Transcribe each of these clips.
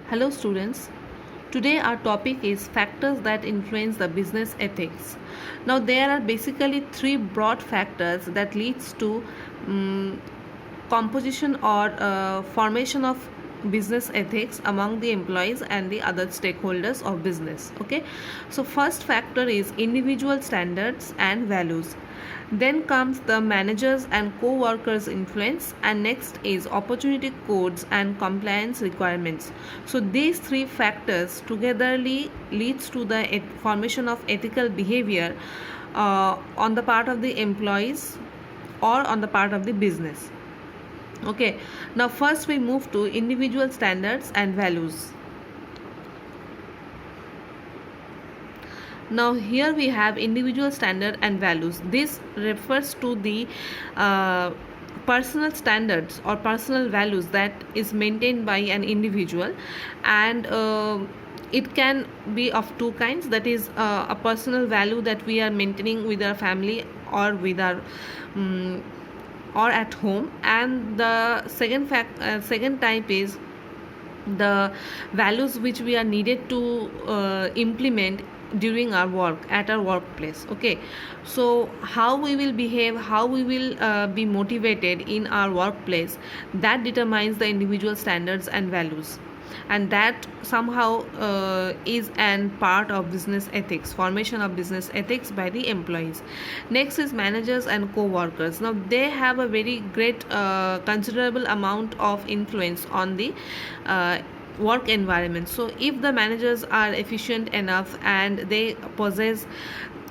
Hello students. Today our topic is factors that influence the business ethics. Now there are basically three broad factors that leads to um, composition or formation of business ethics among the employees and the other stakeholders of business. Okay, so first factor is individual standards and values. Then comes the managers and co-workers influence, and next is opportunity codes and compliance requirements. So these three factors togetherly leads to the formation of ethical behavior on the part of the employees or on the part of the business. Okay, now first we move to individual standards and values. Now here we have individual standard and values. This refers to the personal standards or personal values that is maintained by an individual, and it can be of two kinds. That is a personal value that we are maintaining with our family or with our or at home, and the second type is the values which we are needed to implement during our work at our workplace. Okay, so how we will behave, how we will be motivated in our workplace, that determines the individual standards and values, and that somehow is an part of business ethics, formation of business ethics by the employees. Next is managers and co-workers. Now they have a very great considerable amount of influence on the work environment. So if the managers are efficient enough and they possess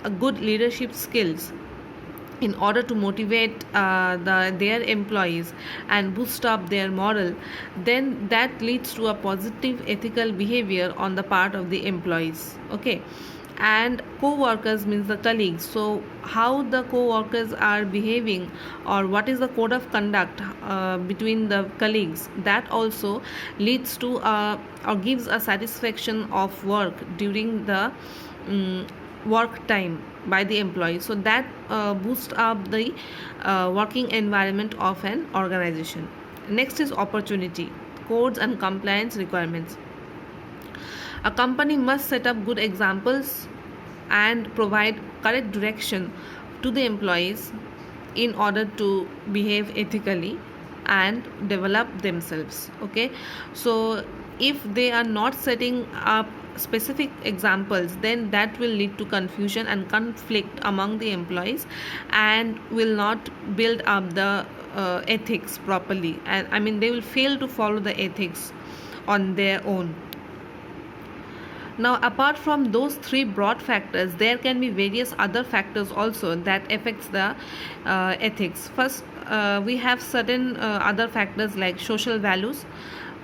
a good leadership skills in order to motivate their employees and boost up their morale, then that leads to a positive ethical behavior on the part of the employees. Okay, and co-workers means the colleagues. So how the co-workers are behaving, or what is the code of conduct between the colleagues, that also leads to or gives a satisfaction of work during the work time by the employees. So that boosts up the working environment of an organization. Next is opportunity codes and compliance requirements. A company must set up good examples and provide correct direction to the employees in order to behave ethically and develop themselves. Okay, so if they are not setting up specific examples, then that will lead to confusion and conflict among the employees and will not build up the ethics properly, and I mean they will fail to follow the ethics on their own. Now apart from those three broad factors, there can be various other factors also that affects the ethics. First, we have certain other factors like social values.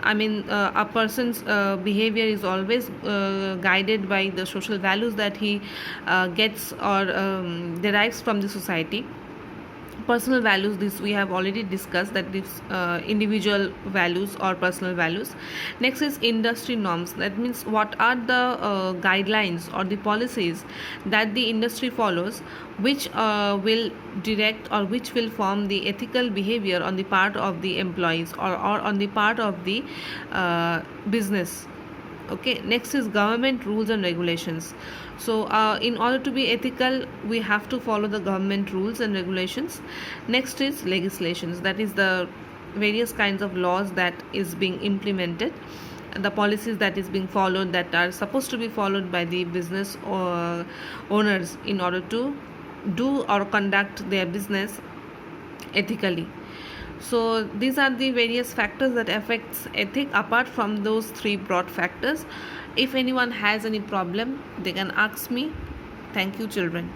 I mean, a person's behavior is always guided by the social values that he gets or derives from the society. Personal values, this we have already discussed, that is individual values or personal values. Next is industry norms. That means what are the guidelines or the policies that the industry follows, which will direct or which will form the ethical behavior on the part of the employees or on the part of the business. Okay, next is government rules and regulations. So in order to be ethical, we have to follow the government rules and regulations. Next is legislations, that is the various kinds of laws that is being implemented, the policies that is being followed, that are supposed to be followed by the business or owners in order to do or conduct their business ethically. So these are the various factors that affects ethic apart from those three broad factors. If anyone has any problem, they can ask me. Thank you, children.